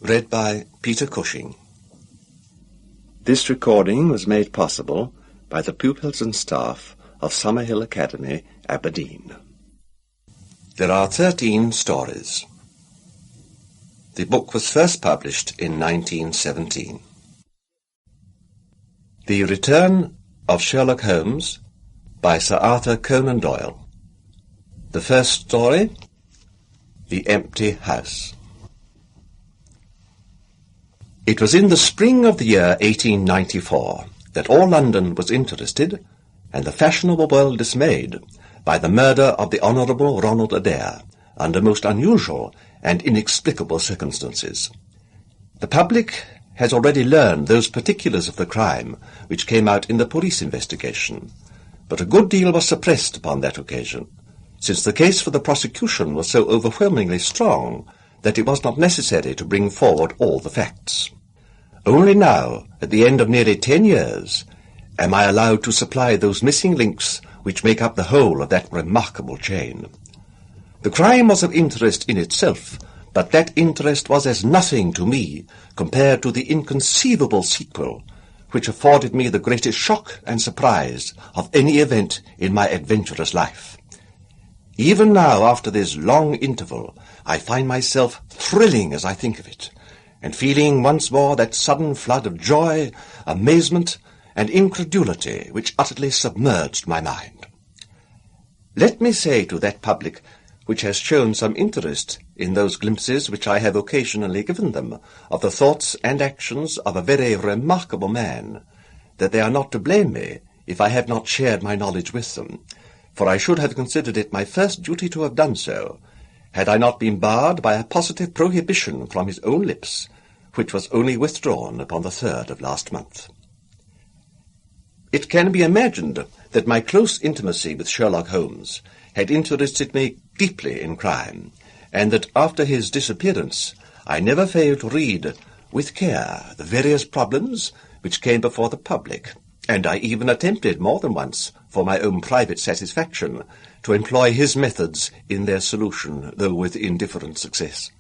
Read by Peter Cushing. This recording was made possible by the pupils and staff of Summerhill Academy, Aberdeen. There are 13 stories. The book was first published in 1917. The Return of Sherlock Holmes by Sir Arthur Conan Doyle. The first story, The Empty House. It was in the spring of the year 1894 that all London was interested, and the fashionable world dismayed, by the murder of the Honourable Ronald Adair, under most unusual and inexplicable circumstances. The public has already learned those particulars of the crime which came out in the police investigation, but a good deal was suppressed upon that occasion, since the case for the prosecution was so overwhelmingly strong that it was not necessary to bring forward all the facts. Only now, at the end of nearly 10 years, am I allowed to supply those missing links which make up the whole of that remarkable chain. The crime was of interest in itself, but that interest was as nothing to me compared to the inconceivable sequel, which afforded me the greatest shock and surprise of any event in my adventurous life. Even now, after this long interval, I find myself thrilling as I think of it, and feeling once more that sudden flood of joy, amazement, and incredulity which utterly submerged my mind. Let me say to that public which has shown some interest in those glimpses which I have occasionally given them of the thoughts and actions of a very remarkable man, that they are not to blame me if I have not shared my knowledge with them, for I should have considered it my first duty to have done so, had I not been barred by a positive prohibition from his own lips, which was only withdrawn upon the 3rd of last month. It can be imagined that my close intimacy with Sherlock Holmes had interested me deeply in crime, and that after his disappearance I never failed to read with care the various problems which came before the public, and I even attempted more than once, for my own private satisfaction, to employ his methods in their solution, though with indifferent success.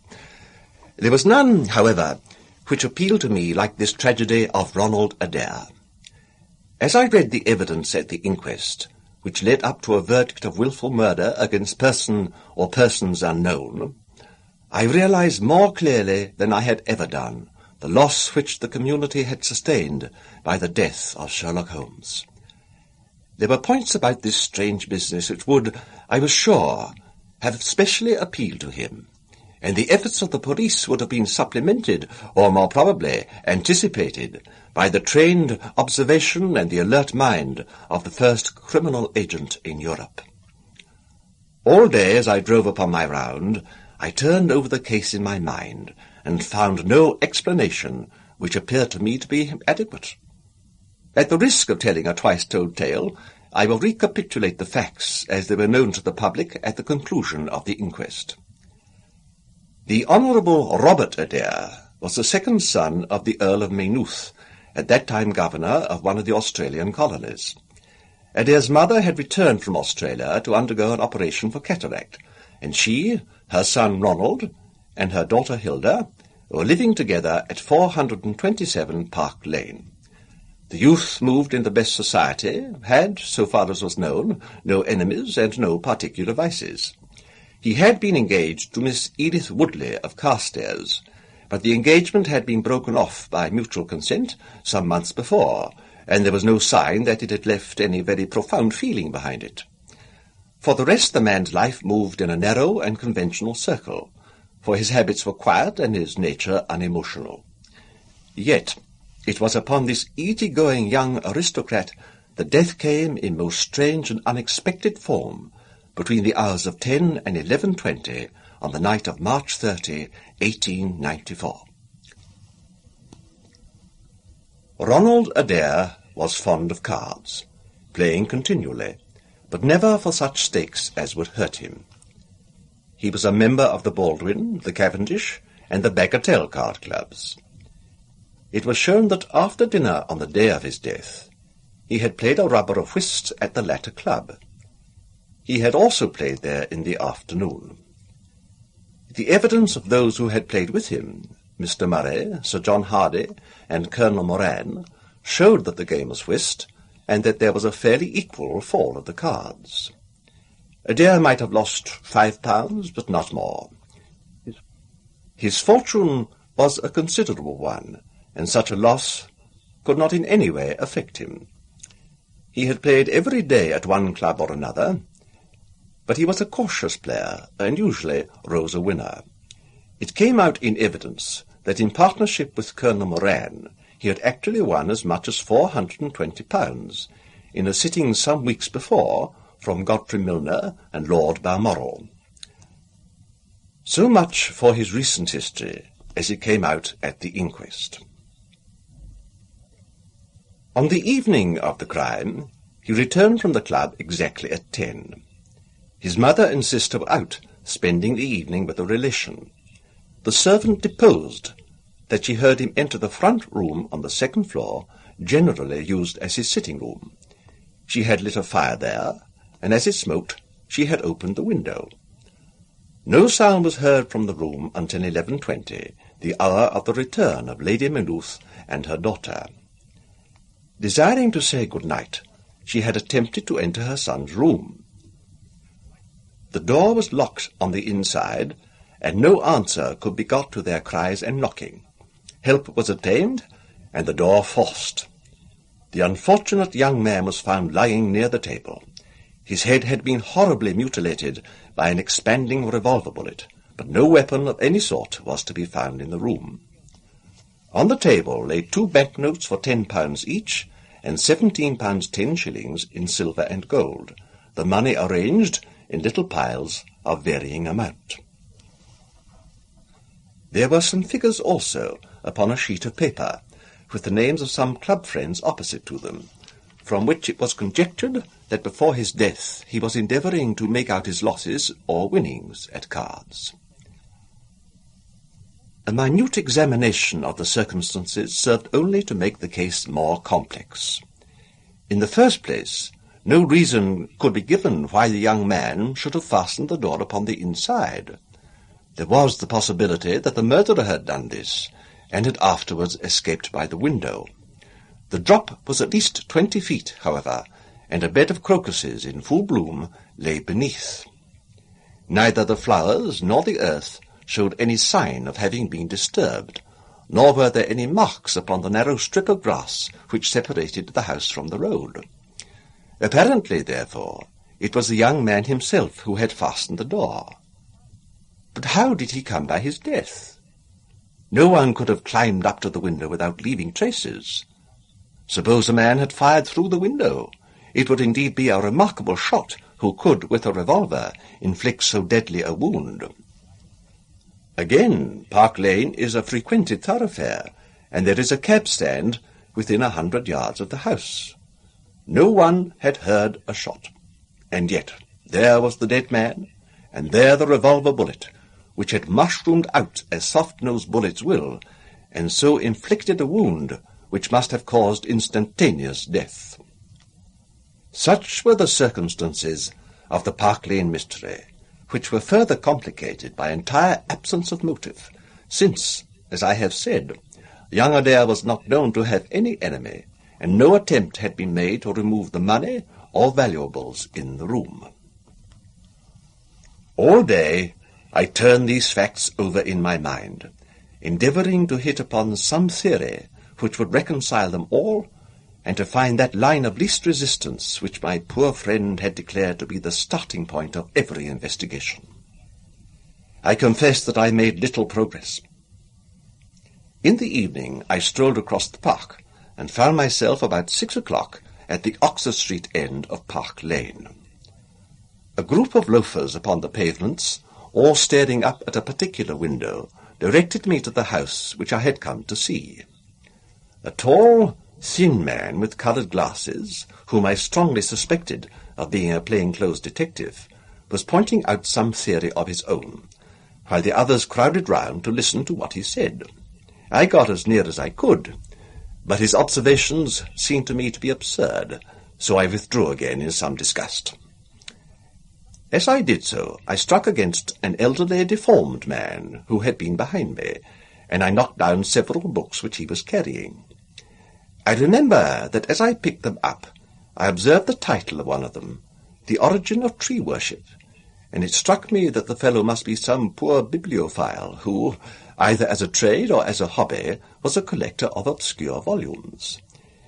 There was none, however, which appealed to me like this tragedy of Ronald Adair. As I read the evidence at the inquest, which led up to a verdict of wilful murder against person or persons unknown, I realized more clearly than I had ever done the loss which the community had sustained by the death of Sherlock Holmes. There were points about this strange business which would, I was sure, have specially appealed to him, and the efforts of the police would have been supplemented, or more probably anticipated, by the trained observation and the alert mind of the first criminal agent in Europe. All day as I drove upon my round, I turned over the case in my mind, and found no explanation which appeared to me to be adequate. At the risk of telling a twice-told tale, I will recapitulate the facts as they were known to the public at the conclusion of the inquest. The Honourable Robert Adair was the second son of the Earl of Maynooth, at that time governor of one of the Australian colonies. Adair's mother had returned from Australia to undergo an operation for cataract, and she, her son Ronald, and her daughter Hilda were living together at 427 Park Lane. The youth moved in the best society, had, so far as was known, no enemies and no particular vices. He had been engaged to Miss Edith Woodley of Carstairs, but the engagement had been broken off by mutual consent some months before, and there was no sign that it had left any very profound feeling behind it. For the rest, the man's life moved in a narrow and conventional circle, for his habits were quiet and his nature unemotional. Yet it was upon this easy-going young aristocrat that death came in most strange and unexpected form, between the hours of 10 and 11:20 on the night of March 30, 1894. Ronald Adair was fond of cards, playing continually, but never for such stakes as would hurt him. He was a member of the Baldwin, the Cavendish, and the Bagatelle card clubs. It was shown that after dinner on the day of his death, he had played a rubber of whist at the latter club. He had also played there in the afternoon. The evidence of those who had played with him, Mr. Murray, Sir John Hardy, and Colonel Moran showed that the game was whist, and that there was a fairly equal fall of the cards. Adair might have lost £5, but not more. His fortune was a considerable one, and such a loss could not in any way affect him. He had played every day at one club or another, but he was a cautious player, and usually rose a winner. It came out in evidence that in partnership with Colonel Moran he had actually won as much as £420 in a sitting some weeks before from Godfrey Milner and Lord Balmoral. So much for his recent history as it came out at the inquest. On the evening of the crime, he returned from the club exactly at 10. His mother and sister were out, spending the evening with a relation. The servant deposed that she heard him enter the front room on the second floor, generally used as his sitting room. She had lit a fire there, and as it smoked, she had opened the window. No sound was heard from the room until 11:20, the hour of the return of Lady Maynooth and her daughter. Desiring to say good night, she had attempted to enter her son's room. The door was locked on the inside, and no answer could be got to their cries and knocking. Help was obtained, and the door forced. The unfortunate young man was found lying near the table. His head had been horribly mutilated by an expanding revolver bullet, but no weapon of any sort was to be found in the room. On the table lay 2 banknotes for £10 each, and £17 10 in silver and gold, the money arranged in little piles of varying amount. There were some figures also upon a sheet of paper, with the names of some club friends opposite to them, from which it was conjectured that before his death he was endeavouring to make out his losses or winnings at cards. A minute examination of the circumstances served only to make the case more complex. In the first place, no reason could be given why the young man should have fastened the door upon the inside. There was the possibility that the murderer had done this, and had afterwards escaped by the window. The drop was at least 20 feet, however, and a bed of crocuses in full bloom lay beneath. Neither the flowers nor the earth showed any sign of having been disturbed, nor were there any marks upon the narrow strip of grass which separated the house from the road. Apparently, therefore, it was the young man himself who had fastened the door. But how did he come by his death? No one could have climbed up to the window without leaving traces. Suppose a man had fired through the window, it would indeed be a remarkable shot who could, with a revolver, inflict so deadly a wound. Again, Park Lane is a frequented thoroughfare, and there is a cab stand within 100 yards of the house. No one had heard a shot, and yet there was the dead man, and there the revolver bullet, which had mushroomed out as soft-nosed bullets will, and so inflicted a wound which must have caused instantaneous death. Such were the circumstances of the Park Lane mystery, which were further complicated by entire absence of motive, since, as I have said, young Adair was not known to have any enemy, and no attempt had been made to remove the money or valuables in the room. All day I turned these facts over in my mind, endeavouring to hit upon some theory which would reconcile them all, and to find that line of least resistance which my poor friend had declared to be the starting point of every investigation. I confess that I made little progress. In the evening I strolled across the park, and found myself about 6 o'clock at the Oxford Street end of Park Lane. A group of loafers upon the pavements, all staring up at a particular window, directed me to the house which I had come to see. A tall, thin man with coloured glasses, whom I strongly suspected of being a plain-clothes detective, was pointing out some theory of his own, while the others crowded round to listen to what he said. I got as near as I could, but his observations seemed to me to be absurd, so I withdrew again in some disgust. As I did so, I struck against an elderly, deformed man who had been behind me, and I knocked down several books which he was carrying. I remember that as I picked them up, I observed the title of one of them, The Origin of Tree Worship, and it struck me that the fellow must be some poor bibliophile who, either as a trade or as a hobby, was a collector of obscure volumes.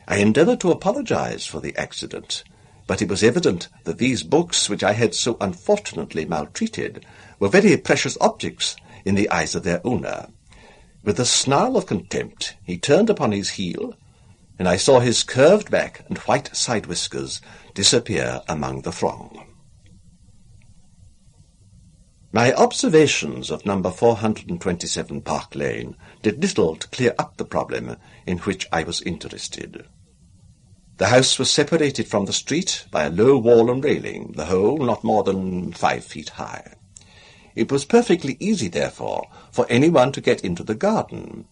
I endeavoured to apologize for the accident, but it was evident that these books, which I had so unfortunately maltreated, were very precious objects in the eyes of their owner. With a snarl of contempt, he turned upon his heel, and I saw his curved back and white side whiskers disappear among the throng. My observations of number 427 Park Lane did little to clear up the problem in which I was interested. The house was separated from the street by a low wall and railing, the whole not more than 5 feet high. It was perfectly easy, therefore, for anyone to get into the garden,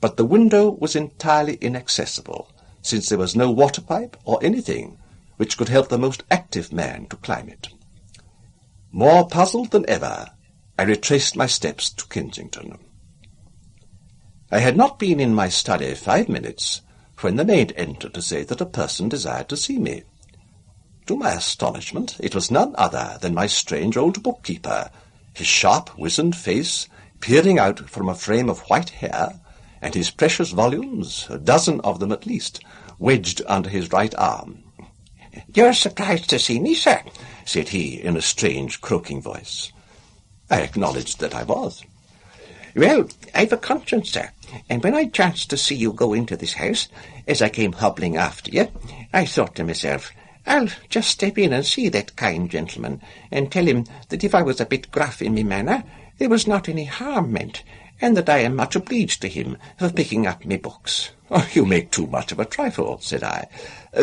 but the window was entirely inaccessible, since there was no water pipe or anything which could help the most active man to climb it. More puzzled than ever, I retraced my steps to Kensington. I had not been in my study 5 minutes when the maid entered to say that a person desired to see me. To my astonishment, it was none other than my strange old bookkeeper, his sharp, wizened face peering out from a frame of white hair, and his precious volumes, a dozen of them at least, wedged under his right arm. "You're surprised to see me, sir," said he in a strange, croaking voice. I acknowledged that I was. "Well, I've a conscience, sir, and when I chanced to see you go into this house, as I came hobbling after you, I thought to myself, I'll just step in and see that kind gentleman, and tell him that if I was a bit gruff in me manner, there was not any harm meant, and that I am much obliged to him for picking up me books." "Oh, you make too much of a trifle," said I.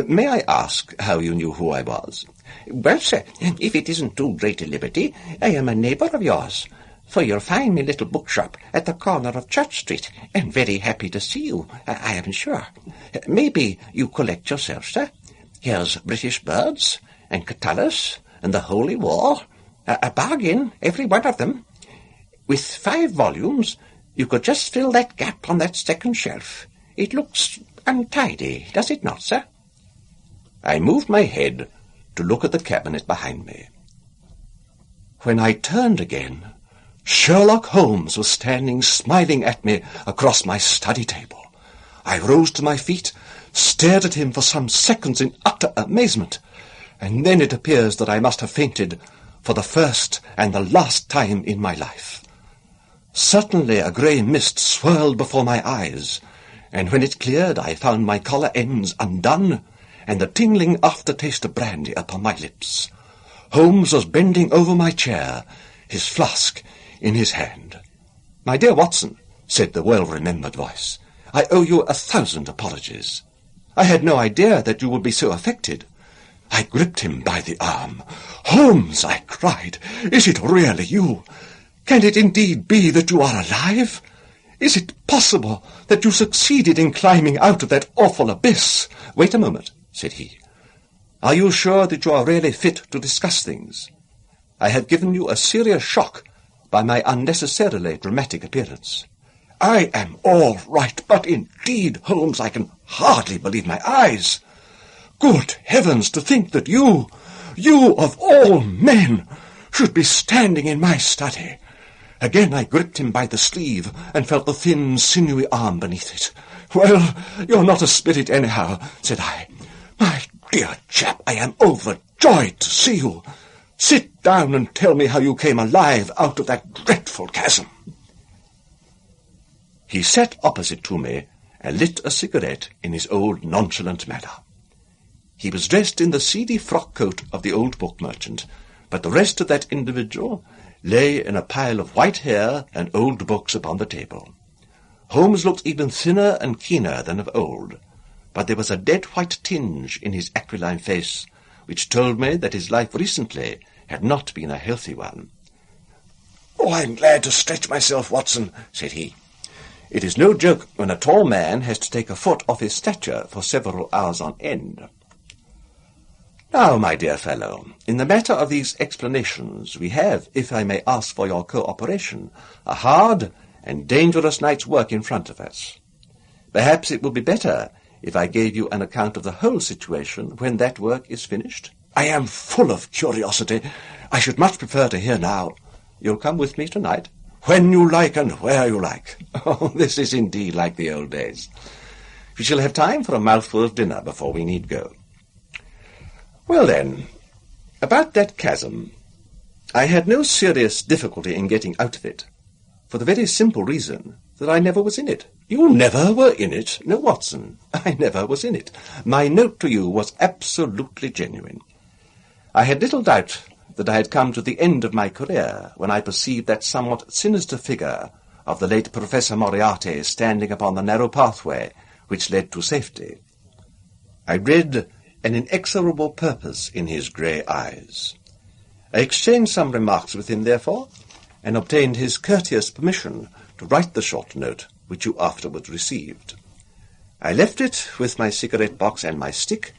"May I ask how you knew who I was?" "Well, sir, if it isn't too great a liberty, I am a neighbour of yours, for you'll find me little bookshop at the corner of Church Street, and very happy to see you, I am sure. Maybe you collect yourself, sir? Here's British Birds, and Catullus, and the Holy War, a bargain, every one of them. With 5 volumes, you could just fill that gap on that second shelf. It looks untidy, does it not, sir?" I moved my head to look at the cabinet behind me. When I turned again, Sherlock Holmes was standing smiling at me across my study table. I rose to my feet, stared at him for some seconds in utter amazement, and then it appears that I must have fainted for the first and the last time in my life. Suddenly a grey mist swirled before my eyes, and when it cleared I found my collar ends undone, and the tingling aftertaste of brandy upon my lips. Holmes was bending over my chair, his flask in his hand. "My dear Watson," said the well-remembered voice, "I owe you 1,000 apologies. I had no idea that you would be so affected." I gripped him by the arm. "Holmes," I cried, "is it really you? Can it indeed be that you are alive? Is it possible that you succeeded in climbing out of that awful abyss?" "Wait a moment," said he. "Are you sure that you are really fit to discuss things? I have given you a serious shock by my unnecessarily dramatic appearance." "I am all right, but indeed, Holmes, I can hardly believe my eyes. Good heavens, to think that you of all men, should be standing in my study." Again I gripped him by the sleeve and felt the thin, sinewy arm beneath it. "Well, you're not a spirit anyhow," said I. "My dear chap, I am overjoyed to see you. Sit down and tell me how you came alive out of that dreadful chasm." He sat opposite to me and lit a cigarette in his old nonchalant manner. He was dressed in the seedy frock-coat of the old book merchant, but the rest of that individual lay in a pile of white hair and old books upon the table. Holmes looked even thinner and keener than of old, but there was a dead-white tinge in his aquiline face, which told me that his life recently had not been a healthy one. "Oh, I'm glad to stretch myself, Watson," said he. It is no joke when a tall man has to take a foot off his stature for several hours on end. "Now, my dear fellow, in the matter of these explanations we have, if I may ask for your cooperation, a hard and dangerous night's work in front of us. Perhaps it would be better if I gave you an account of the whole situation when that work is finished. I am full of curiosity. I should much prefer to hear now. You'll come with me tonight? When you like and where you like. Oh, this is indeed like the old days. We shall have time for a mouthful of dinner before we need go. Well then, about that chasm, I had no serious difficulty in getting out of it, for the very simple reason that I never was in it. You never were in it? No, Watson, I never was in it. My note to you was absolutely genuine. I had little doubt that I had come to the end of my career when I perceived that somewhat sinister figure of the late Professor Moriarty standing upon the narrow pathway which led to safety. I read an inexorable purpose in his grey eyes. I exchanged some remarks with him, therefore, and obtained his courteous permission to write the short note which you afterwards received. I left it with my cigarette-box and my stick,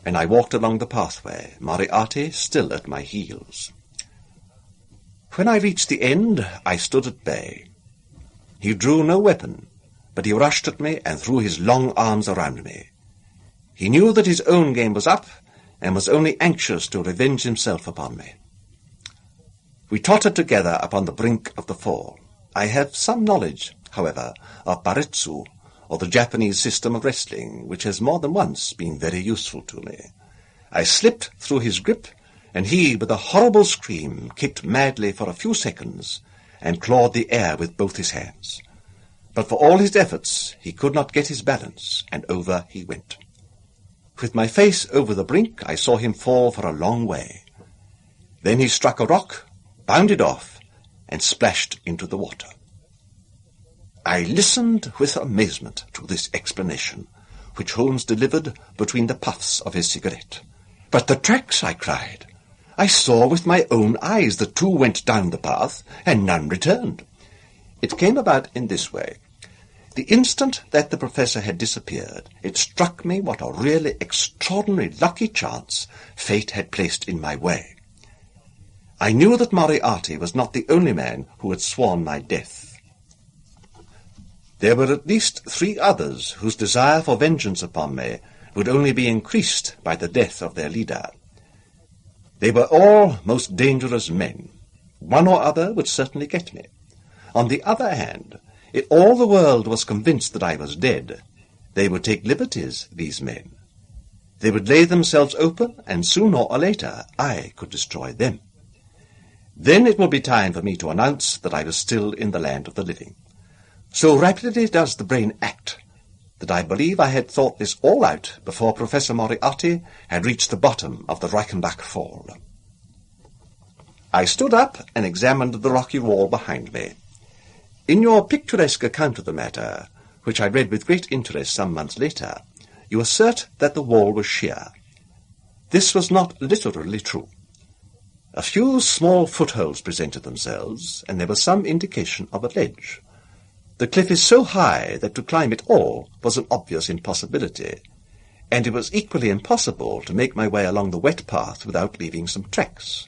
and I walked along the pathway, Moriarty still at my heels. When I reached the end, I stood at bay. He drew no weapon, but he rushed at me and threw his long arms around me. He knew that his own game was up, and was only anxious to revenge himself upon me. We tottered together upon the brink of the fall. I have some knowledge, however, of baretsu, or the Japanese system of wrestling, which has more than once been very useful to me. I slipped through his grip, and he, with a horrible scream, kicked madly for a few seconds, and clawed the air with both his hands. But for all his efforts, he could not get his balance, and over he went. With my face over the brink, I saw him fall for a long way. Then he struck a rock, bounded off, and splashed into the water. I listened with amazement to this explanation, which Holmes delivered between the puffs of his cigarette. "But the tracks," I cried. "I saw with my own eyes the two went down the path, and none returned." It came about in this way. The instant that the professor had disappeared, it struck me what a really extraordinary lucky chance fate had placed in my way. I knew that Moriarty was not the only man who had sworn my death. There were at least 3 others whose desire for vengeance upon me would only be increased by the death of their leader. They were all most dangerous men. One or other would certainly get me. On the other hand, if all the world was convinced that I was dead, they would take liberties, these men. They would lay themselves open, and sooner or later I could destroy them. Then it would be time for me to announce that I was still in the land of the living. So rapidly does the brain act, that I believe I had thought this all out before Professor Moriarty had reached the bottom of the Reichenbach fall. I stood up and examined the rocky wall behind me. In your picturesque account of the matter, which I read with great interest some months later, you assert that the wall was sheer. This was not literally true. A few small footholds presented themselves, and there was some indication of a ledge. The cliff is so high that to climb it all was an obvious impossibility, and it was equally impossible to make my way along the wet path without leaving some tracks.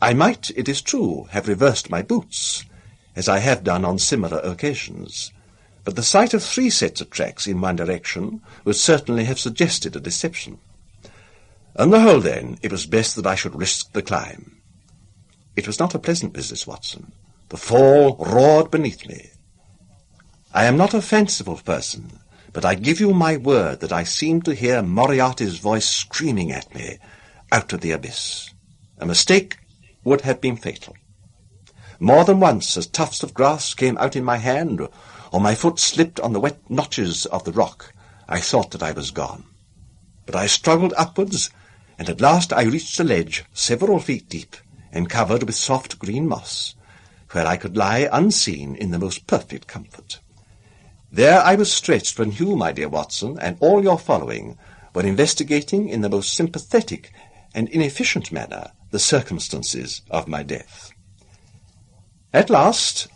I might, it is true, have reversed my boots, as I have done on similar occasions, but the sight of 3 sets of tracks in one direction would certainly have suggested a deception. On the whole, then, it was best that I should risk the climb. It was not a pleasant business, Watson. The fall roared beneath me. I am not a fanciful person, but I give you my word that I seemed to hear Moriarty's voice screaming at me out of the abyss. A mistake would have been fatal. More than once, as tufts of grass came out in my hand, or my foot slipped on the wet notches of the rock, I thought that I was gone. But I struggled upwards, and at last I reached a ledge several feet deep, and covered with soft green moss, where I could lie unseen in the most perfect comfort. There I was stretched when you, my dear Watson, and all your following were investigating in the most sympathetic and inefficient manner the circumstances of my death. At last,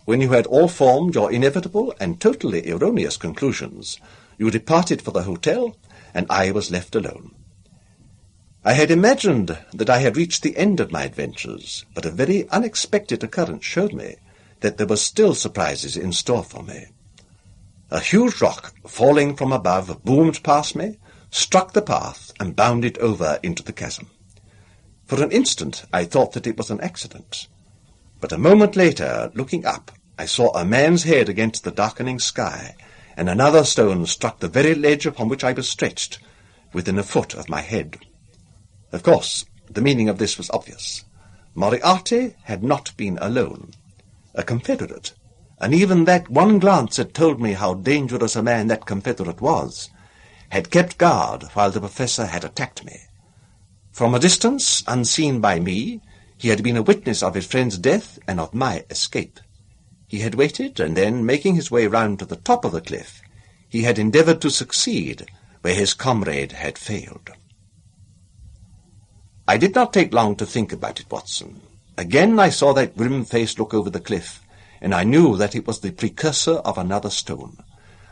when you had all formed your inevitable and totally erroneous conclusions, you departed for the hotel, and I was left alone. I had imagined that I had reached the end of my adventures, but a very unexpected occurrence showed me that there were still surprises in store for me. A huge rock, falling from above, boomed past me, struck the path, and bounded over into the chasm. For an instant I thought that it was an accident, but a moment later, looking up, I saw a man's head against the darkening sky, and another stone struck the very ledge upon which I was stretched, within a foot of my head. Of course, the meaning of this was obvious. Moriarty had not been alone. A confederate, and even that one glance had told me how dangerous a man that confederate was, had kept guard while the professor had attacked me. From a distance, unseen by me, he had been a witness of his friend's death and of my escape. He had waited, and then, making his way round to the top of the cliff, he had endeavoured to succeed where his comrade had failed. I did not take long to think about it, Watson. Again I saw that grim face look over the cliff, and I knew that it was the precursor of another stone.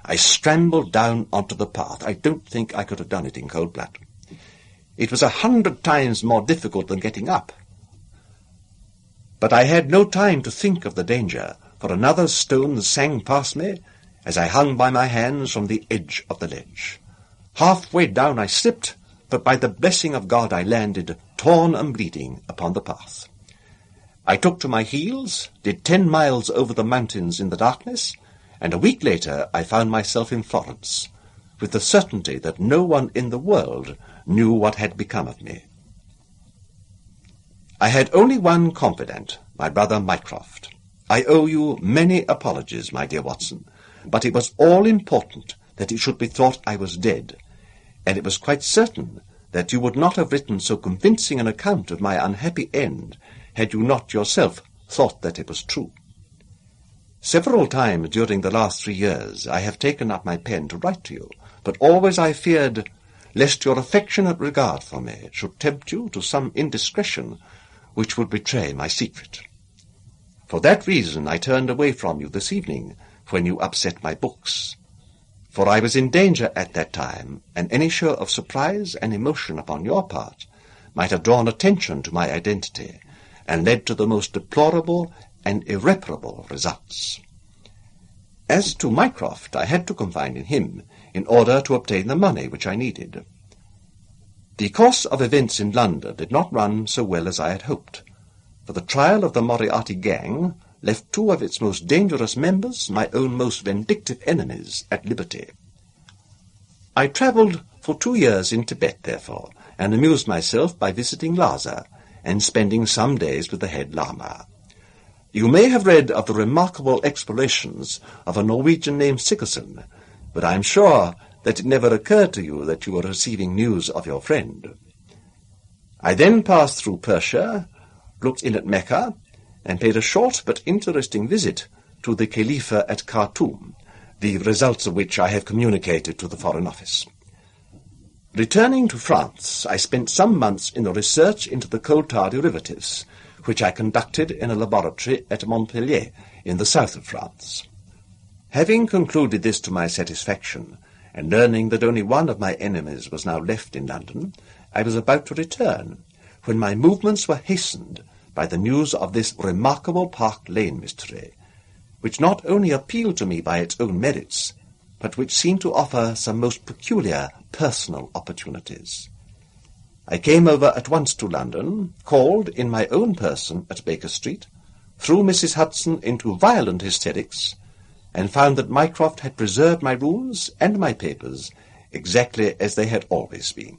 I scrambled down onto the path. I don't think I could have done it in cold blood. It was 100 times more difficult than getting up. But I had no time to think of the danger, for another stone sang past me as I hung by my hands from the edge of the ledge. Halfway down I slipped, but by the blessing of God I landed, torn and bleeding, upon the path. I took to my heels, did 10 miles over the mountains in the darkness, and a week later I found myself in Florence, with the certainty that no one in the world knew what had become of me. I had only one confidant, my brother Mycroft. I owe you many apologies, my dear Watson, but it was all important that it should be thought I was dead, and it was quite certain that you would not have written so convincing an account of my unhappy end had you not yourself thought that it was true. Several times during the last 3 years I have taken up my pen to write to you, but always I feared lest your affectionate regard for me should tempt you to some indiscretion which would betray my secret. For that reason I turned away from you this evening when you upset my books. For I was in danger at that time, and any show of surprise and emotion upon your part might have drawn attention to my identity, and led to the most deplorable and irreparable results. As to Mycroft, I had to confide in him in order to obtain the money which I needed. The course of events in London did not run so well as I had hoped, for the trial of the Moriarty gang left 2 of its most dangerous members, my own most vindictive enemies, at liberty. I travelled for 2 years in Tibet, therefore, and amused myself by visiting Lhasa and spending some days with the head Lama. You may have read of the remarkable explorations of a Norwegian named Sigerson, but I am sure that it never occurred to you that you were receiving news of your friend. I then passed through Persia, looked in at Mecca, and paid a short but interesting visit to the Khalifa at Khartoum, the results of which I have communicated to the Foreign Office. Returning to France, I spent some months in the research into the coal tar derivatives, which I conducted in a laboratory at Montpellier, in the south of France. Having concluded this to my satisfaction, and learning that only one of my enemies was now left in London, I was about to return, when my movements were hastened by the news of this remarkable Park Lane mystery, which not only appealed to me by its own merits, but which seemed to offer some most peculiar personal opportunities. I came over at once to London, called in my own person at Baker Street, threw Mrs. Hudson into violent hysterics, and found that Mycroft had preserved my rooms and my papers exactly as they had always been.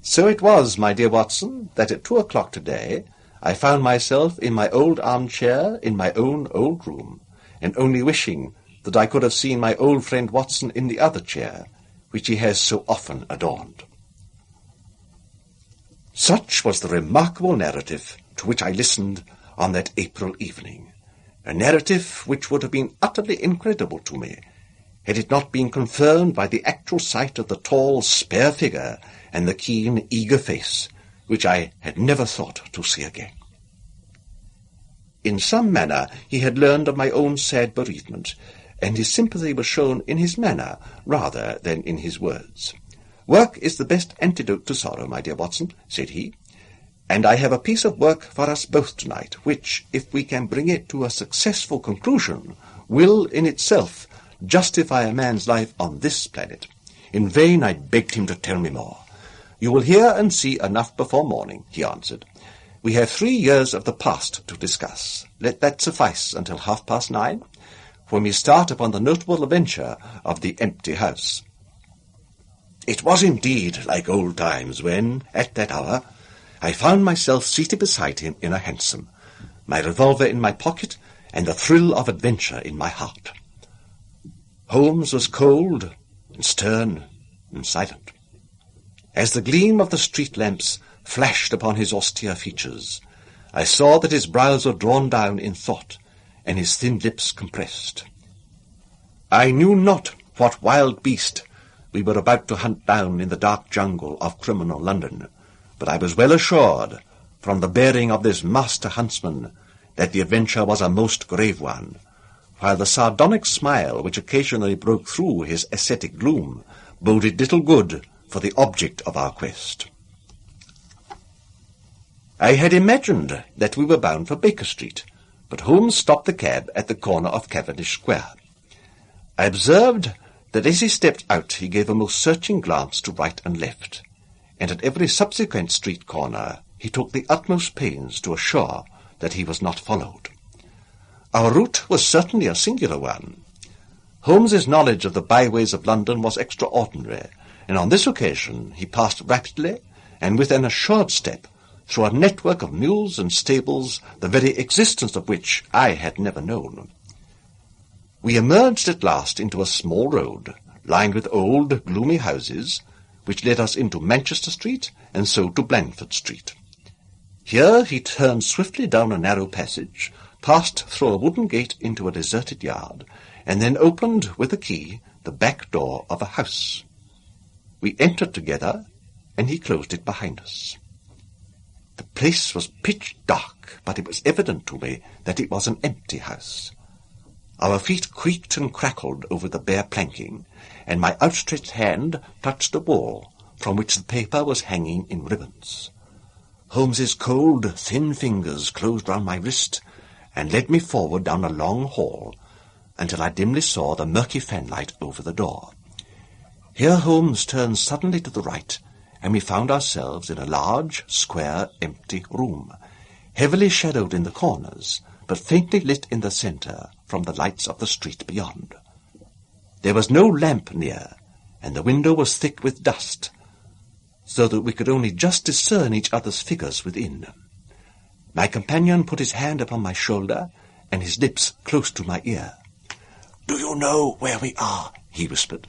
So it was, my dear Watson, that at 2 o'clock today I found myself in my old armchair in my own old room, and only wishing that I could have seen my old friend Watson in the other chair, which he has so often adorned. Such was the remarkable narrative to which I listened on that April evening, a narrative which would have been utterly incredible to me, had it not been confirmed by the actual sight of the tall, spare figure and the keen, eager face, which I had never thought to see again. In some manner he had learned of my own sad bereavement, and his sympathy was shown in his manner rather than in his words. "Work is the best antidote to sorrow, my dear Watson," said he. And I have a piece of work for us both tonight, which, if we can bring it to a successful conclusion, will in itself justify a man's life on this planet. In vain I begged him to tell me more. You will hear and see enough before morning, he answered. We have 3 years of the past to discuss. Let that suffice until 9:30, when we start upon the notable adventure of the empty house. It was indeed like old times when, at that hour, I found myself seated beside him in a hansom, my revolver in my pocket and the thrill of adventure in my heart. Holmes was cold and stern and silent. As the gleam of the street lamps flashed upon his austere features, I saw that his brows were drawn down in thought, and his thin lips compressed. I knew not what wild beast we were about to hunt down in the dark jungle of criminal London, but I was well assured, from the bearing of this master huntsman, that the adventure was a most grave one, while the sardonic smile which occasionally broke through his ascetic gloom boded little good for the object of our quest. I had imagined that we were bound for Baker Street, but Holmes stopped the cab at the corner of Cavendish Square. I observed that as he stepped out he gave a most searching glance to right and left, and at every subsequent street corner he took the utmost pains to assure that he was not followed. Our route was certainly a singular one. Holmes's knowledge of the byways of London was extraordinary, and on this occasion he passed rapidly and with an assured step through a network of mules and stables, the very existence of which I had never known. We emerged at last into a small road, lined with old, gloomy houses, which led us into Manchester Street and so to Blandford Street. Here he turned swiftly down a narrow passage, passed through a wooden gate into a deserted yard, and then opened with a key the back door of a house. We entered together, and he closed it behind us. The place was pitch dark, but it was evident to me that it was an empty house. Our feet creaked and crackled over the bare planking, and my outstretched hand touched the wall, from which the paper was hanging in ribbons. Holmes's cold, thin fingers closed round my wrist, and led me forward down a long hall, until I dimly saw the murky fanlight over the door. Here Holmes turned suddenly to the right, and we found ourselves in a large, square, empty room, heavily shadowed in the corners, but faintly lit in the centre from the lights of the street beyond. There was no lamp near, and the window was thick with dust, so that we could only just discern each other's figures within. My companion put his hand upon my shoulder, and his lips close to my ear. "Do you know where we are?" he whispered.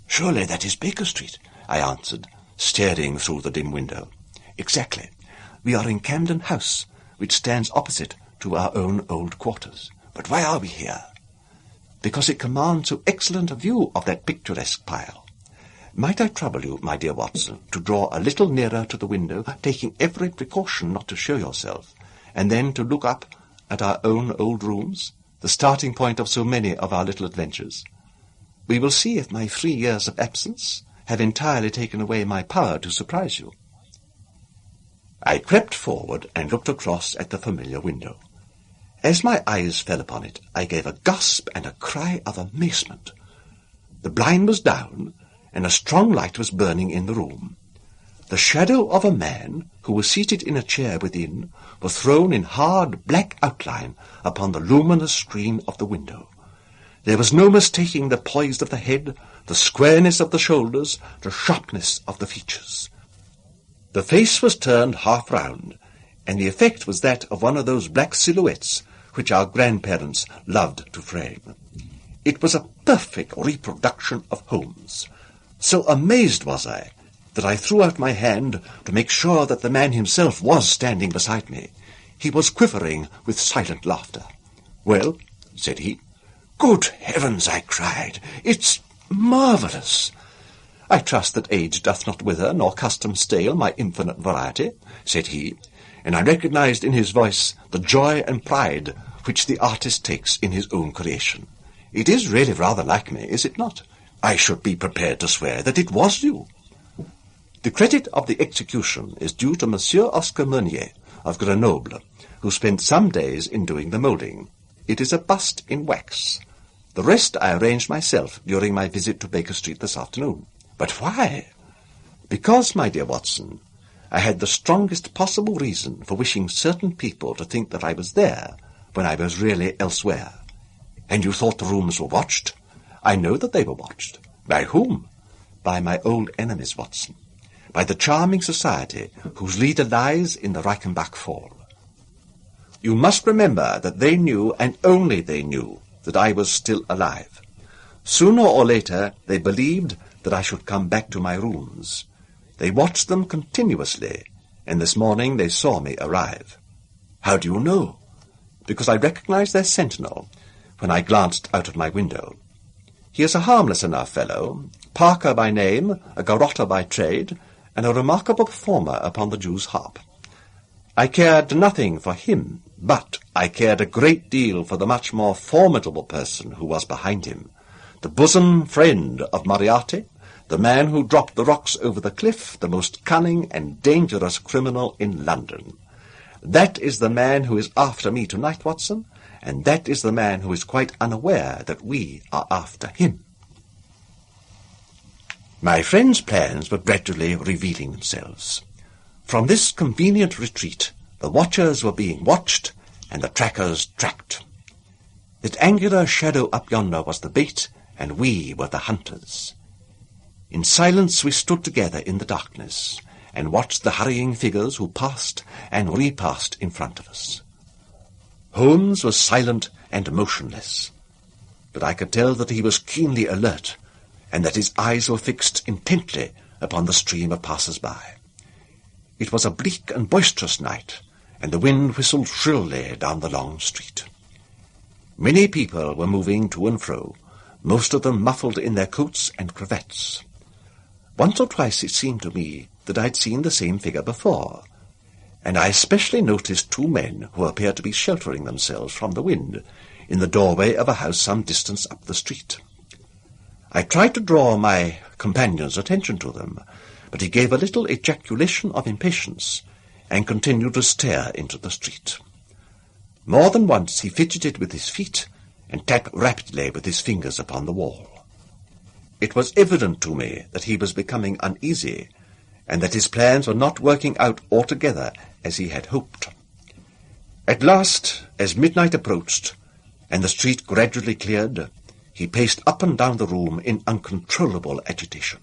"Surely that is Baker Street," I answered, staring through the dim window. "Exactly. We are in Camden House, which stands opposite to our own old quarters. But why are we here?" "Because it commands so excellent a view of that picturesque pile. Might I trouble you, my dear Watson, to draw a little nearer to the window, taking every precaution not to show yourself, and then to look up at our own old rooms, the starting point of so many of our little adventures? We will see if my 3 years of absence have entirely taken away my power to surprise you." I crept forward and looked across at the familiar window. As my eyes fell upon it, I gave a gasp and a cry of amazement. The blind was down, and a strong light was burning in the room. The shadow of a man, who was seated in a chair within, was thrown in hard black outline upon the luminous screen of the window. There was no mistaking the poise of the head, the squareness of the shoulders, the sharpness of the features. The face was turned half round, and the effect was that of one of those black silhouettes which our grandparents loved to frame. It was a perfect reproduction of Holmes. So amazed was I that I threw out my hand to make sure that the man himself was standing beside me. He was quivering with silent laughter. "Well," said he. "Good heavens," I cried, "it's marvellous." "I trust that age doth not wither, nor custom stale my infinite variety," said he, and I recognized in his voice the joy and pride which the artist takes in his own creation. "It is really rather like me, is it not? I should be prepared to swear that it was you." The credit of the execution is due to Monsieur Oscar Meunier of Grenoble, who spent some days in doing the moulding. It is a bust in wax. The rest I arranged myself during my visit to Baker Street this afternoon. But why? Because, my dear Watson, I had the strongest possible reason for wishing certain people to think that I was there when I was really elsewhere. And you thought the rooms were watched? I know that they were watched. By whom? By my old enemies, Watson. By the charming society whose leader lies in the Reichenbach Fall. You must remember that they knew, and only they knew, that I was still alive. Sooner or later they believed that I should come back to my rooms. They watched them continuously, and this morning they saw me arrive. How do you know? Because I recognized their sentinel when I glanced out of my window. He is a harmless enough fellow, Parker by name, a garrotter by trade, and a remarkable performer upon the Jew's harp. I cared nothing for him, but I cared a great deal for the much more formidable person who was behind him, the bosom friend of Moriarty, the man who dropped the rocks over the cliff, the most cunning and dangerous criminal in London. That is the man who is after me tonight, Watson, and that is the man who is quite unaware that we are after him. My friend's plans were gradually revealing themselves. From this convenient retreat, the watchers were being watched, and the trackers tracked. That angular shadow up yonder was the bait, and we were the hunters. In silence we stood together in the darkness, and watched the hurrying figures who passed and repassed in front of us. Holmes was silent and motionless, but I could tell that he was keenly alert, and that his eyes were fixed intently upon the stream of passers-by. It was a bleak and boisterous night, and the wind whistled shrilly down the long street. Many people were moving to and fro, most of them muffled in their coats and cravats. Once or twice it seemed to me that I had seen the same figure before, and I especially noticed two men who appeared to be sheltering themselves from the wind in the doorway of a house some distance up the street. I tried to draw my companion's attention to them, but he gave a little ejaculation of impatience and continued to stare into the street. More than once he fidgeted with his feet and tapped rapidly with his fingers upon the wall. It was evident to me that he was becoming uneasy, and that his plans were not working out altogether as he had hoped. At last, as midnight approached, and the street gradually cleared, he paced up and down the room in uncontrollable agitation.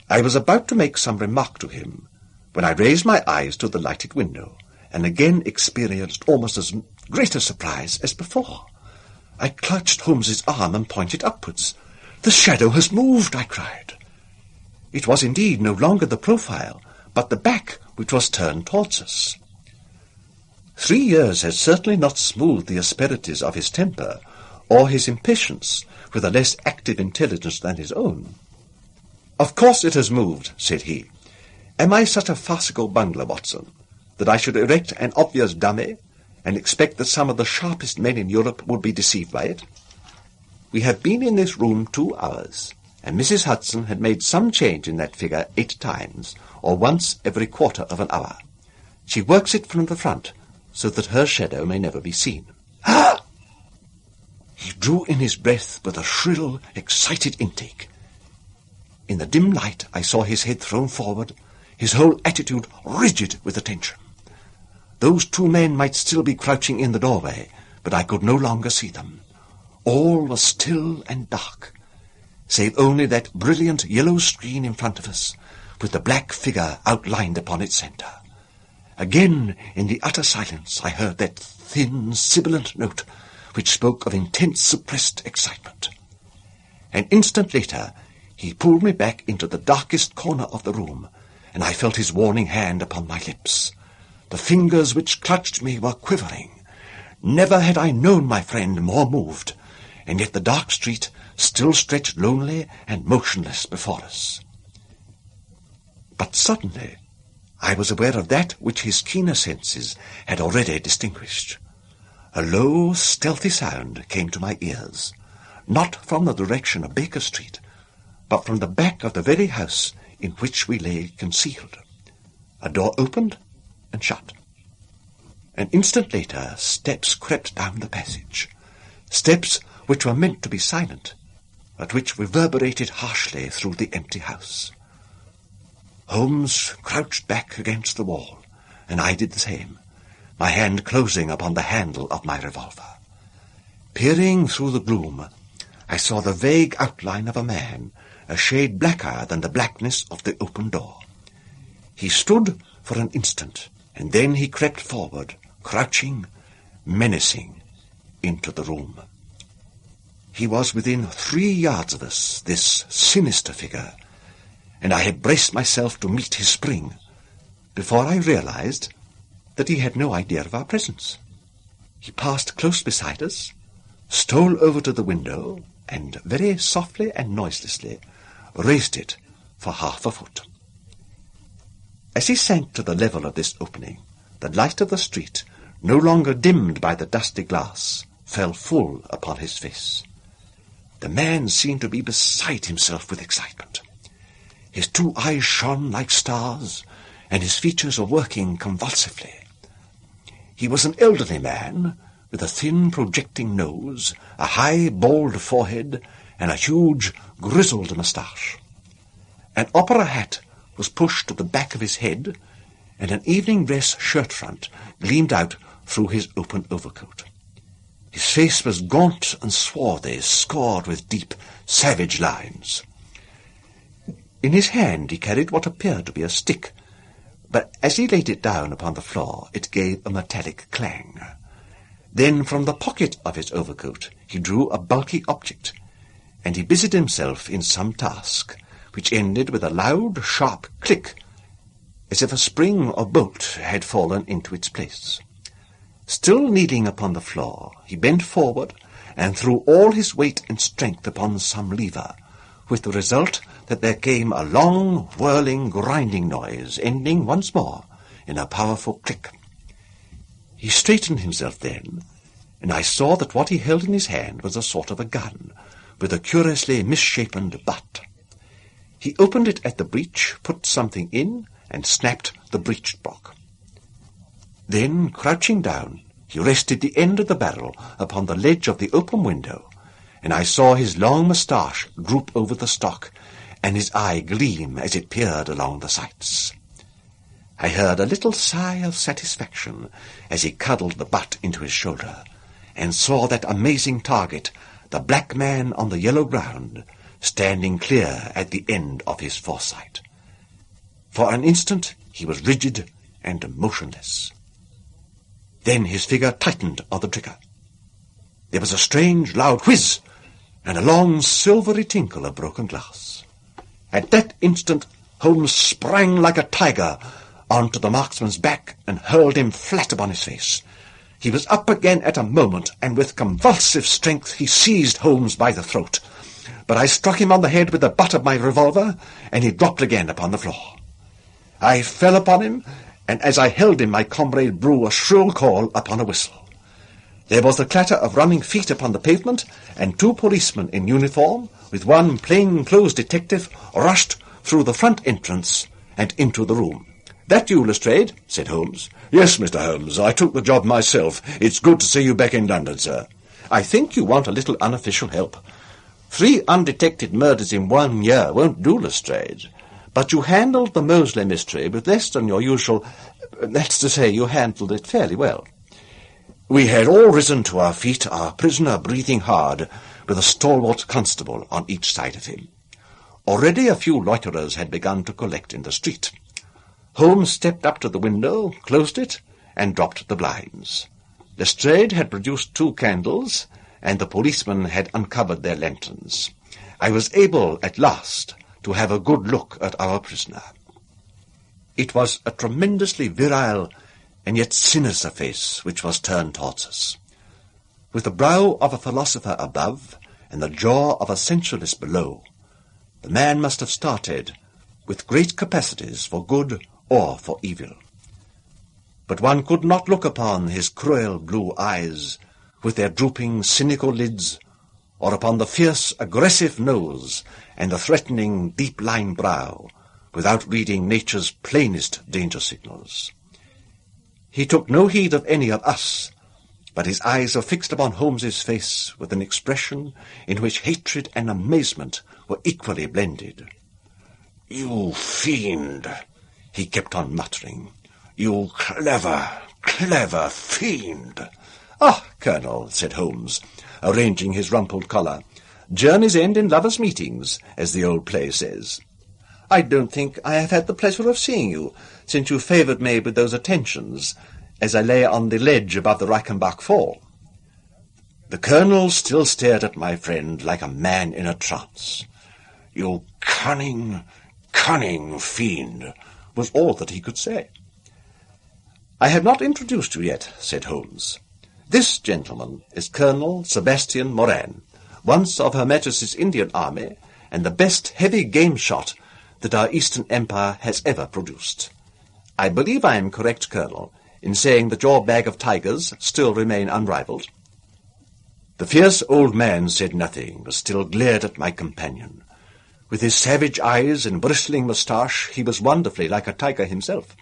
I was about to make some remark to him, when I raised my eyes to the lighted window, and again experienced almost as great a surprise as before. I clutched Holmes's arm and pointed upwards. "The shadow has moved," I cried. It was indeed no longer the profile, but the back which was turned towards us. 3 years had certainly not smoothed the asperities of his temper, or his impatience with a less active intelligence than his own. "Of course it has moved," said he. "Am I such a farcical bungler, Watson, that I should erect an obvious dummy and expect that some of the sharpest men in Europe would be deceived by it? We have been in this room 2 hours, and Mrs. Hudson had made some change in that figure 8 times, or once every quarter of an hour. She works it from the front, so that her shadow may never be seen." "Ah!" He drew in his breath with a shrill, excited intake. In the dim light I saw his head thrown forward, his whole attitude rigid with attention. Those 2 men might still be crouching in the doorway, but I could no longer see them. All was still and dark, save only that brilliant yellow screen in front of us, with the black figure outlined upon its centre. Again, in the utter silence, I heard that thin, sibilant note which spoke of intense, suppressed excitement. An instant later, he pulled me back into the darkest corner of the room, and I felt his warning hand upon my lips. The fingers which clutched me were quivering. Never had I known my friend more moved, and yet the dark street still stretched lonely and motionless before us. But suddenly I was aware of that which his keener senses had already distinguished. A low, stealthy sound came to my ears, not from the direction of Baker Street, but from the back of the very house in which we lay concealed. A door opened and shut. An instant later, steps crept down the passage, steps which were meant to be silent, but which reverberated harshly through the empty house. Holmes crouched back against the wall, and I did the same, my hand closing upon the handle of my revolver. Peering through the gloom, I saw the vague outline of a man, a shade blacker than the blackness of the open door. He stood for an instant, and then he crept forward, crouching, menacing, into the room. He was within 3 yards of us, this sinister figure, and I had braced myself to meet his spring, before I realized that he had no idea of our presence. He passed close beside us, stole over to the window, and very softly and noiselessly raised it for half a foot. As he sank to the level of this opening, the light of the street, no longer dimmed by the dusty glass, fell full upon his face. The man seemed to be beside himself with excitement. His 2 eyes shone like stars, and his features were working convulsively. He was an elderly man, with a thin, projecting nose, a high, bald forehead, and a huge, grizzled moustache. An opera hat was pushed to the back of his head, and an evening dress shirt-front gleamed out through his open overcoat. His face was gaunt and swarthy, scored with deep, savage lines. In his hand he carried what appeared to be a stick, but as he laid it down upon the floor it gave a metallic clang. Then from the pocket of his overcoat he drew a bulky object, and he busied himself in some task, which ended with a loud, sharp click, as if a spring or bolt had fallen into its place. Still kneeling upon the floor, he bent forward and threw all his weight and strength upon some lever, with the result that there came a long, whirling, grinding noise, ending once more in a powerful click. He straightened himself then, and I saw that what he held in his hand was a sort of a gun, with a curiously misshapen butt. He opened it at the breech, put something in, and snapped the breech block. Then, crouching down, he rested the end of the barrel upon the ledge of the open window, and I saw his long moustache droop over the stock, and his eye gleam as it peered along the sights. I heard a little sigh of satisfaction as he cuddled the butt into his shoulder, and saw that amazing target, the black man on the yellow ground, standing clear at the end of his foresight. For an instant he was rigid and motionless. Then his figure tightened on the trigger. There was a strange, loud whiz, and a long, silvery tinkle of broken glass. At that instant Holmes sprang like a tiger onto the marksman's back and hurled him flat upon his face. He was up again at a moment, and with convulsive strength he seized Holmes by the throat. But I struck him on the head with the butt of my revolver, and he dropped again upon the floor. I fell upon him, and as I held him my comrade blew a shrill call upon a whistle. There was the clatter of running feet upon the pavement, and 2 policemen in uniform, with one plain-clothes detective, rushed through the front entrance and into the room. "That you, Lestrade?" said Holmes. "Yes, Mr. Holmes. I took the job myself. It's good to see you back in London, sir." "I think you want a little unofficial help. 3 undetected murders in 1 year won't do, Lestrade. But you handled the Moseley mystery with less than your usual... That's to say, you handled it fairly well." We had all risen to our feet, our prisoner breathing hard, with a stalwart constable on each side of him. Already a few loiterers had begun to collect in the street. Holmes stepped up to the window, closed it, and dropped the blinds. Lestrade had produced 2 candles, and the policemen had uncovered their lanterns. I was able, at last, to have a good look at our prisoner. It was a tremendously virile and yet sinister face which was turned towards us. With the brow of a philosopher above and the jaw of a sensualist below, the man must have started with great capacities for good or for evil. But one could not look upon his cruel blue eyes with their drooping, cynical lids, or upon the fierce, aggressive nose and the threatening, deep-lined brow, without reading nature's plainest danger signals. He took no heed of any of us, but his eyes were fixed upon Holmes's face with an expression in which hatred and amazement were equally blended. "You fiend," he kept on muttering. "You clever, clever fiend." "Ah, Colonel," said Holmes, arranging his rumpled collar, "journeys end in lovers' meetings, as the old play says. I don't think I have had the pleasure of seeing you since you favoured me with those attentions as I lay on the ledge above the Reichenbach Fall." The Colonel still stared at my friend like a man in a trance. "You cunning, cunning fiend," was all that he could say. "I have not introduced you yet," said Holmes. "This gentleman is Colonel Sebastian Moran, once of Her Majesty's Indian Army, and the best heavy game shot that our Eastern Empire has ever produced. I believe I am correct, Colonel, in saying that your bag of tigers still remain unrivalled?" The fierce old man said nothing, but still glared at my companion. With his savage eyes and bristling moustache, he was wonderfully like a tiger himself.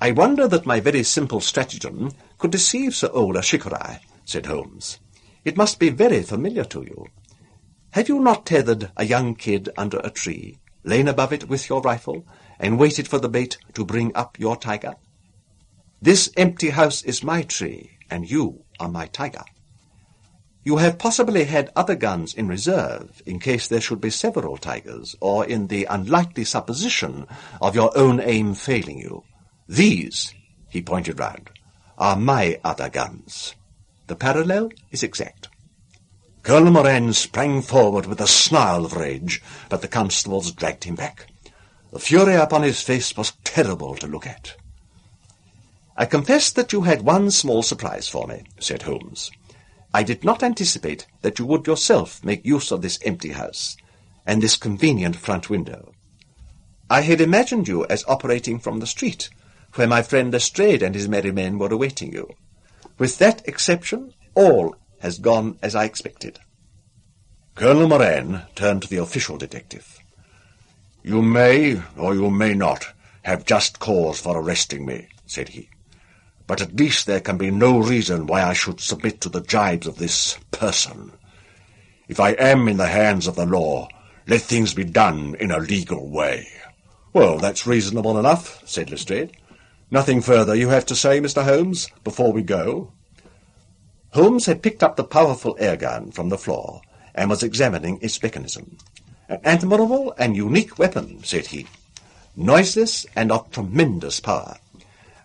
"I wonder that my very simple stratagem could deceive so old a shikarai," said Holmes. "It must be very familiar to you. Have you not tethered a young kid under a tree, lain above it with your rifle, and waited for the bait to bring up your tiger? This empty house is my tree, and you are my tiger. You have possibly had other guns in reserve, in case there should be several tigers, or in the unlikely supposition of your own aim failing you. These," he pointed round, "are my other guns. The parallel is exact." Colonel Moran sprang forward with a snarl of rage, but the constables dragged him back. The fury upon his face was terrible to look at. "I confess that you had one small surprise for me," said Holmes. "I did not anticipate that you would yourself make use of this empty house, and this convenient front window. I had imagined you as operating from the street, where my friend Lestrade and his merry men were awaiting you. With that exception, all has gone as I expected." Colonel Moran turned to the official detective. "You may, or you may not, have just cause for arresting me," said he. "But at least there can be no reason why I should submit to the gibes of this person. If I am in the hands of the law, let things be done in a legal way." "Well, that's reasonable enough," said Lestrade. "Nothing further you have to say, Mr. Holmes, before we go?" Holmes had picked up the powerful air gun from the floor and was examining its mechanism. "An admirable and unique weapon," said he, "noiseless and of tremendous power.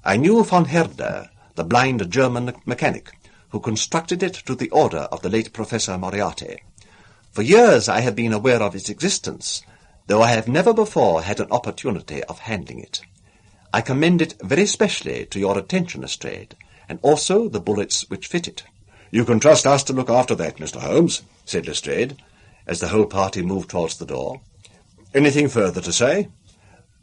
I knew von Herder, the blind German mechanic, who constructed it to the order of the late Professor Moriarty. For years I have been aware of its existence, though I have never before had an opportunity of handling it. I commend it very specially to your attention, Lestrade, and also the bullets which fit it." "You can trust us to look after that, Mr. Holmes," said Lestrade, as the whole party moved towards the door. "Anything further to say?"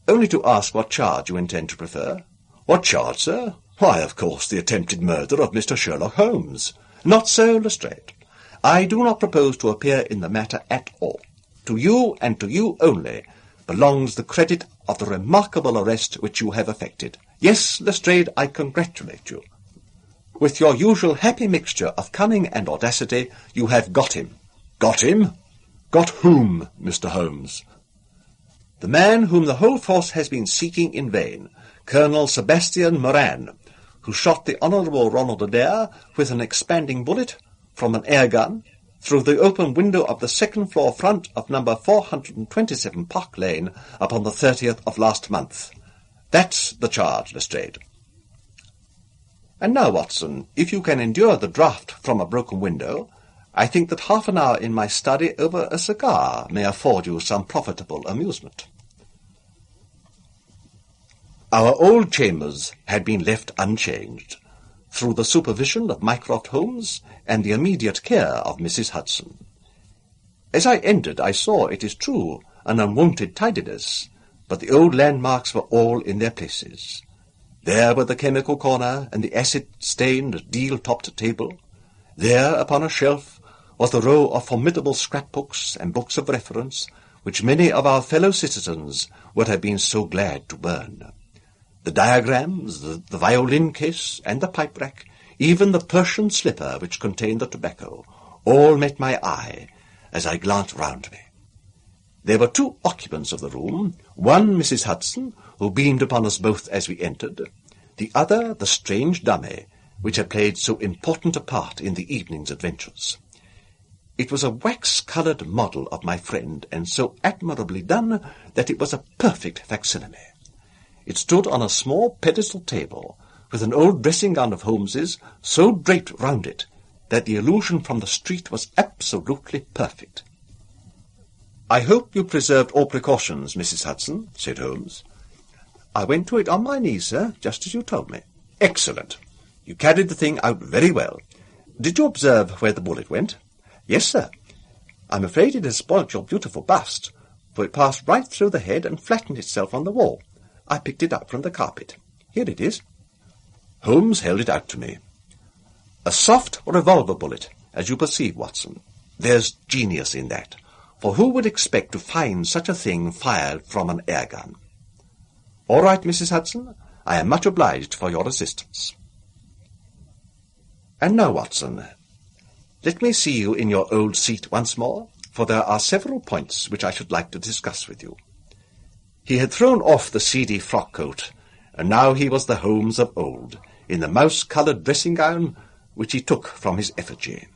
"Only to ask what charge you intend to prefer." "What charge, sir? Why, of course, the attempted murder of Mr. Sherlock Holmes." "Not so, Lestrade. I do not propose to appear in the matter at all. To you, and to you only, belongs the credit of the remarkable arrest which you have effected. Yes, Lestrade, I congratulate you. With your usual happy mixture of cunning and audacity, you have got him." "Got him? Got whom, Mr. Holmes?" "The man whom the whole force has been seeking in vain, Colonel Sebastian Moran, who shot the Honourable Ronald Adair with an expanding bullet from an air gun through the open window of the second-floor front of number 427 Park Lane upon the 30th of last month. That's the charge, Lestrade. And now, Watson, if you can endure the draught from a broken window, I think that half an hour in my study over a cigar may afford you some profitable amusement." Our old chambers had been left unchanged, through the supervision of Mycroft Holmes and the immediate care of Mrs. Hudson. As I entered, I saw, it is true, an unwonted tidiness, but the old landmarks were all in their places. There were the chemical corner and the acid-stained, deal-topped table. There, upon a shelf, was the row of formidable scrapbooks and books of reference, which many of our fellow citizens would have been so glad to burn. The diagrams, the violin case, and the pipe rack, even the Persian slipper which contained the tobacco, all met my eye as I glanced round me. There were two occupants of the room, one Mrs. Hudson, who beamed upon us both as we entered, the other the strange dummy, which had played so important a part in the evening's adventures. It was a wax-coloured model of my friend, and so admirably done that it was a perfect facsimile. It stood on a small pedestal table, with an old dressing-gown of Holmes's so draped round it that the illusion from the street was absolutely perfect. "I hope you preserved all precautions, Mrs. Hudson," said Holmes. "I went to it on my knees, sir, just as you told me." "Excellent. You carried the thing out very well. Did you observe where the bullet went?" "Yes, sir. I'm afraid it has spoilt your beautiful bust, for it passed right through the head and flattened itself on the wall. I picked it up from the carpet. Here it is." Holmes held it out to me. "A soft revolver bullet, as you perceive, Watson. There's genius in that, for who would expect to find such a thing fired from an air gun? All right, Mrs. Hudson, I am much obliged for your assistance. And now, Watson, let me see you in your old seat once more, for there are several points which I should like to discuss with you." He had thrown off the seedy frock-coat, and now he was the Holmes of old, in the mouse-coloured dressing-gown which he took from his effigy.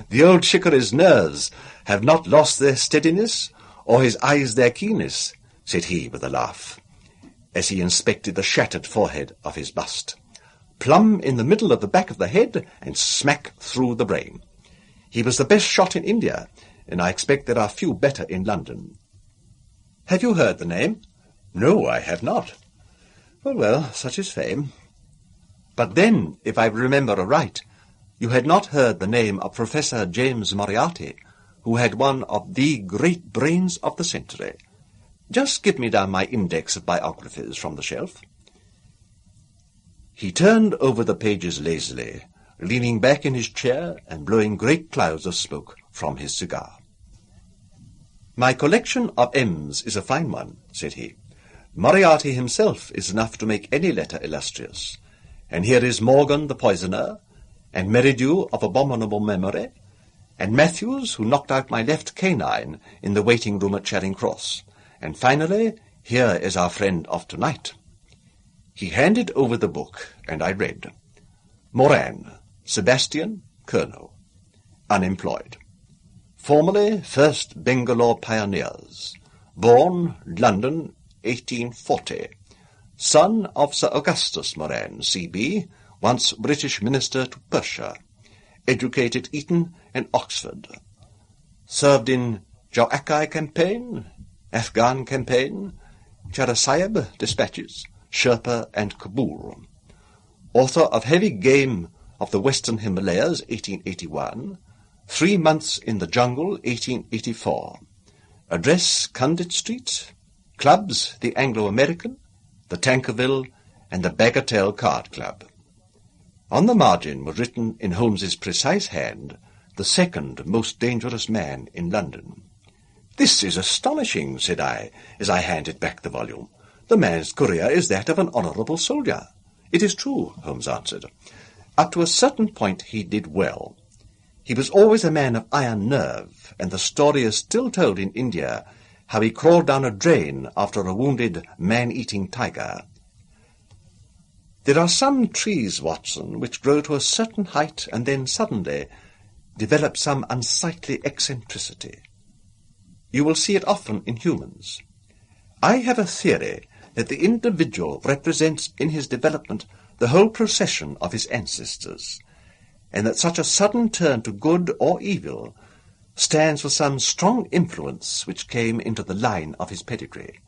"The old shikaree's nerves have not lost their steadiness, or his eyes their keenness," said he with a laugh, as he inspected the shattered forehead of his bust. "Plumb in the middle of the back of the head, and smack through the brain. He was the best shot in India, and I expect there are few better in London. Have you heard the name?" "No, I have not." Well, such is fame. But then, if I remember aright, you had not heard the name of Professor James Moriarty, who had one of the great brains of the century. Just give me down my index of biographies from the shelf." He turned over the pages lazily, leaning back in his chair and blowing great clouds of smoke from his cigar. "My collection of M's is a fine one," said he. "Moriarty himself is enough to make any letter illustrious. And here is Morgan the poisoner, and Merridew of abominable memory, and Matthews, who knocked out my left canine in the waiting-room at Charing Cross. And finally, here is our friend of tonight." He handed over the book, and I read. "Moran, Sebastian, Colonel. Unemployed. Formerly 1st Bangalore Pioneers. Born, London, 1840. Son of Sir Augustus Moran, C.B., once British Minister to Persia. Educated Eton and Oxford. Served in Jauakai campaign, Afghan campaign, Charasayab dispatches, Sherpa and Kabul. Author of Heavy Game of the Western Himalayas, 1881. 3 Months in the Jungle, 1884. Address, Condit Street. Clubs, the Anglo-American, the Tankerville, and the Bagatelle Card Club. On the margin was written in Holmes's precise hand, "The second most dangerous man in London." "This is astonishing," said I, as I handed back the volume. "The man's career is that of an honourable soldier." "It is true," Holmes answered. "Up to a certain point he did well. He was always a man of iron nerve, and the story is still told in India how he crawled down a drain after a wounded man-eating tiger. There are some trees, Watson, which grow to a certain height and then suddenly develop some unsightly eccentricity. You will see it often in humans. I have a theory that the individual represents in his development the whole procession of his ancestors, and that such a sudden turn to good or evil stands for some strong influence which came into the line of his pedigree.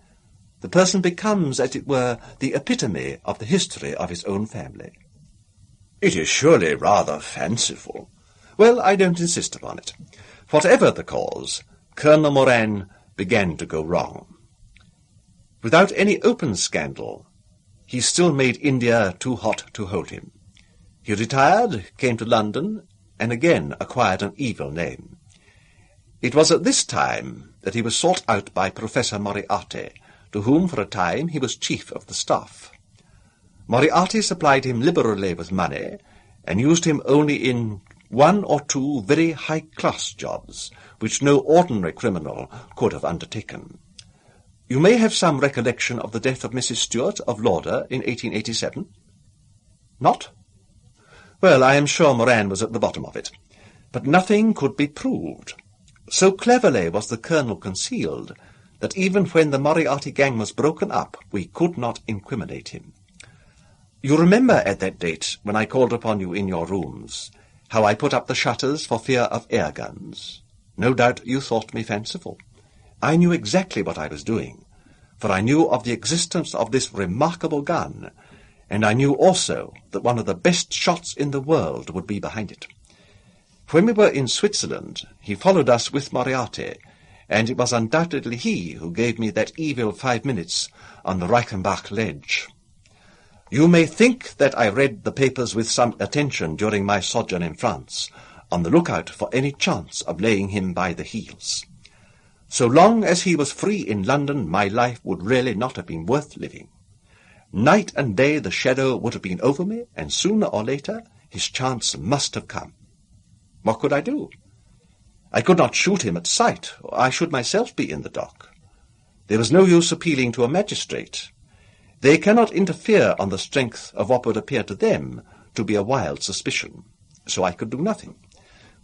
The person becomes, as it were, the epitome of the history of his own family." "It is surely rather fanciful." "Well, I don't insist upon it. Whatever the cause, Colonel Moran began to go wrong. Without any open scandal, he still made India too hot to hold him. He retired, came to London, and again acquired an evil name. It was at this time that he was sought out by Professor Moriarty, to whom for a time he was chief of the staff. Moriarty supplied him liberally with money, and used him only in one or two very high-class jobs, which no ordinary criminal could have undertaken. You may have some recollection of the death of Mrs. Stewart of Lauder in 1887? Not? Well, I am sure Moran was at the bottom of it. But nothing could be proved. So cleverly was the colonel concealed that even when the Moriarty gang was broken up, we could not incriminate him. You remember at that date, when I called upon you in your rooms, how I put up the shutters for fear of air guns. No doubt you thought me fanciful. I knew exactly what I was doing, for I knew of the existence of this remarkable gun, and I knew also that one of the best shots in the world would be behind it. When we were in Switzerland, he followed us with Moriarty, and it was undoubtedly he who gave me that evil 5 minutes on the Reichenbach ledge. You may think that I read the papers with some attention during my sojourn in France, on the lookout for any chance of laying him by the heels. So long as he was free in London, my life would really not have been worth living. Night and day the shadow would have been over me, and sooner or later his chance must have come. What could I do? I could not shoot him at sight, or I should myself be in the dock. There was no use appealing to a magistrate. They cannot interfere on the strength of what would appear to them to be a wild suspicion, so I could do nothing.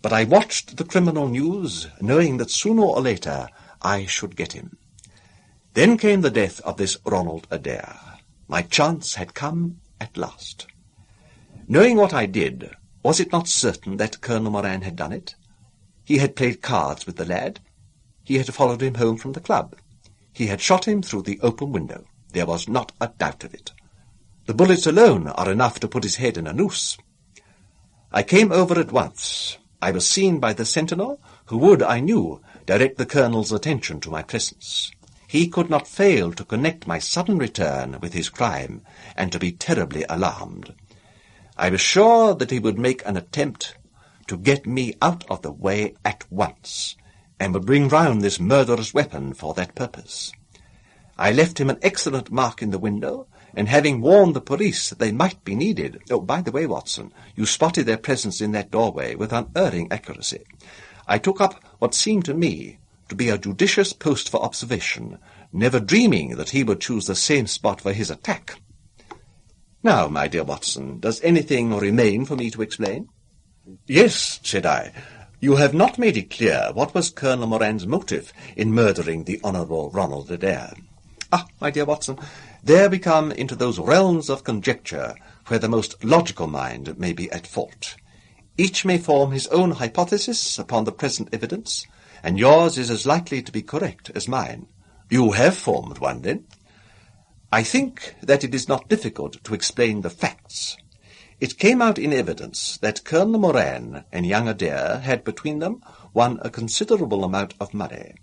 But I watched the criminal news, knowing that sooner or later I should get him. Then came the death of this Ronald Adair. My chance had come at last. Knowing what I did, was it not certain that Colonel Moran had done it? He had played cards with the lad. He had followed him home from the club. He had shot him through the open window. There was not a doubt of it. The bullets alone are enough to put his head in a noose. I came over at once. I was seen by the sentinel, who would, I knew, direct the colonel's attention to my presence. He could not fail to connect my sudden return with his crime, and to be terribly alarmed. I was sure that he would make an attempt to get me out of the way at once, and would bring round this murderous weapon for that purpose. I left him an excellent mark in the window, and having warned the police that they might be needed— oh, by the way, Watson, you spotted their presence in that doorway with unerring accuracy— I took up what seemed to me to be a judicious post for observation, never dreaming that he would choose the same spot for his attack. Now, my dear Watson, does anything remain for me to explain? Yes, said I. You have not made it clear what was Colonel Moran's motive in murdering the Honourable Ronald Adair. Ah, my dear Watson, there we come into those realms of conjecture where the most logical mind may be at fault. Each may form his own hypothesis upon the present evidence, and yours is as likely to be correct as mine. You have formed one, then? I think that it is not difficult to explain the facts. It came out in evidence that Colonel Moran and young Adair had between them won a considerable amount of money.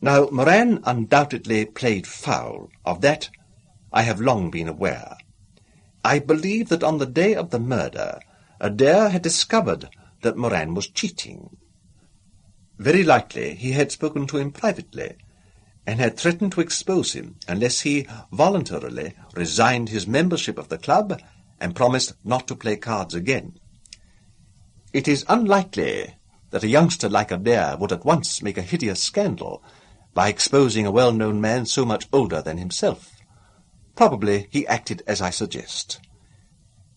Now, Moran undoubtedly played foul. Of that I have long been aware. I believe that on the day of the murder, Adair had discovered that Moran was cheating. Very likely he had spoken to him privately, and had threatened to expose him unless he voluntarily resigned his membership of the club and promised not to play cards again. It is unlikely that a youngster like Adair would at once make a hideous scandal by exposing a well-known man so much older than himself. Probably he acted as I suggest.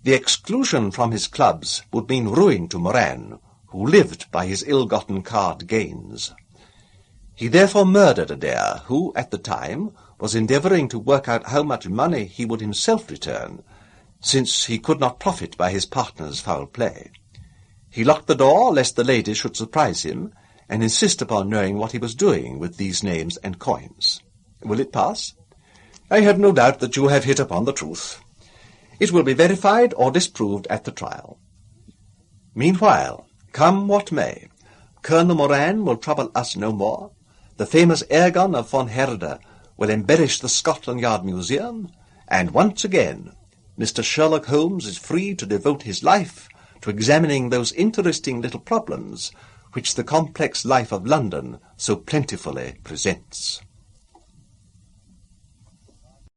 The exclusion from his clubs would mean ruin to Moran, who lived by his ill-gotten card gains. He therefore murdered Adair, who, at the time, was endeavouring to work out how much money he would himself return, since he could not profit by his partner's foul play. He locked the door lest the ladies should surprise him, and insist upon knowing what he was doing with these names and coins. Will it pass? I have no doubt that you have hit upon the truth. It will be verified or disproved at the trial. Meanwhile, come what may, Colonel Moran will trouble us no more. The famous airgun of von Herder will embellish the Scotland Yard Museum, and once again Mr. Sherlock Holmes is free to devote his life to examining those interesting little problems which the complex life of London so plentifully presents.